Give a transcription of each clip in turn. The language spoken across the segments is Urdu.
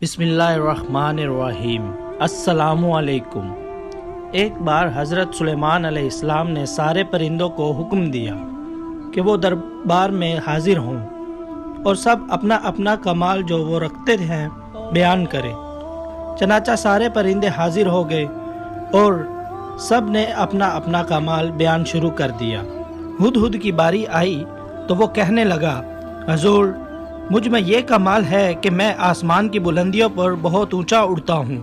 بسم اللہ الرحمن الرحیم۔ السلام علیکم۔ ایک بار حضرت سلیمان علیہ السلام نے سارے پرندوں کو حکم دیا کہ وہ دربار میں حاضر ہوں اور سب اپنا اپنا کمال جو وہ رکھتے ہیں بیان کریں۔ چنانچہ سارے پرندے حاضر ہو گئے اور سب نے اپنا اپنا کمال بیان شروع کر دیا۔ ہدہد کی باری آئی تو وہ کہنے لگا، حضور، مجھ میں یہ کمال ہے کہ میں آسمان کی بلندیوں پر بہت اونچا اڑتا ہوں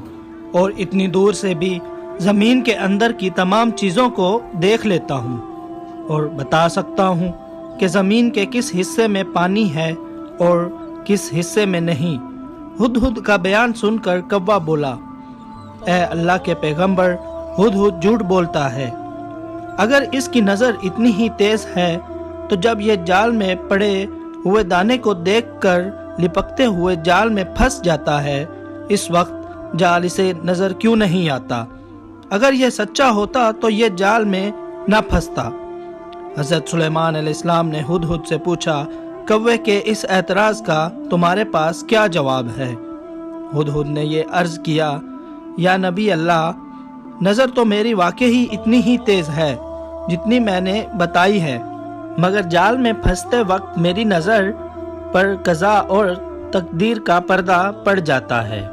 اور اتنی دور سے بھی زمین کے اندر کی تمام چیزوں کو دیکھ لیتا ہوں اور بتا سکتا ہوں کہ زمین کے کس حصے میں پانی ہے اور کس حصے میں نہیں۔ ہدہد کا بیان سن کر کوا بولا، اے اللہ کے پیغمبر، ہدہد جھوٹ بولتا ہے۔ اگر اس کی نظر اتنی ہی تیز ہے تو جب یہ جال میں پڑے ہوئے دانے کو دیکھ کر لپکتے ہوئے جال میں پھنس جاتا ہے، اس وقت جال اسے نظر کیوں نہیں آتا؟ اگر یہ سچا ہوتا تو یہ جال میں نہ پھنستا۔ حضرت سلیمان علیہ السلام نے ہدہد سے پوچھا، کوے کے اس اعتراض کا تمہارے پاس کیا جواب ہے؟ ہدہد نے یہ عرض کیا، یا نبی اللہ، نظر تو میری واقعی اتنی ہی تیز ہے جتنی میں نے بتائی ہے، مگر جال میں پھنستے وقت میری نظر پر قضا اور تقدیر کا پردہ پڑ جاتا ہے۔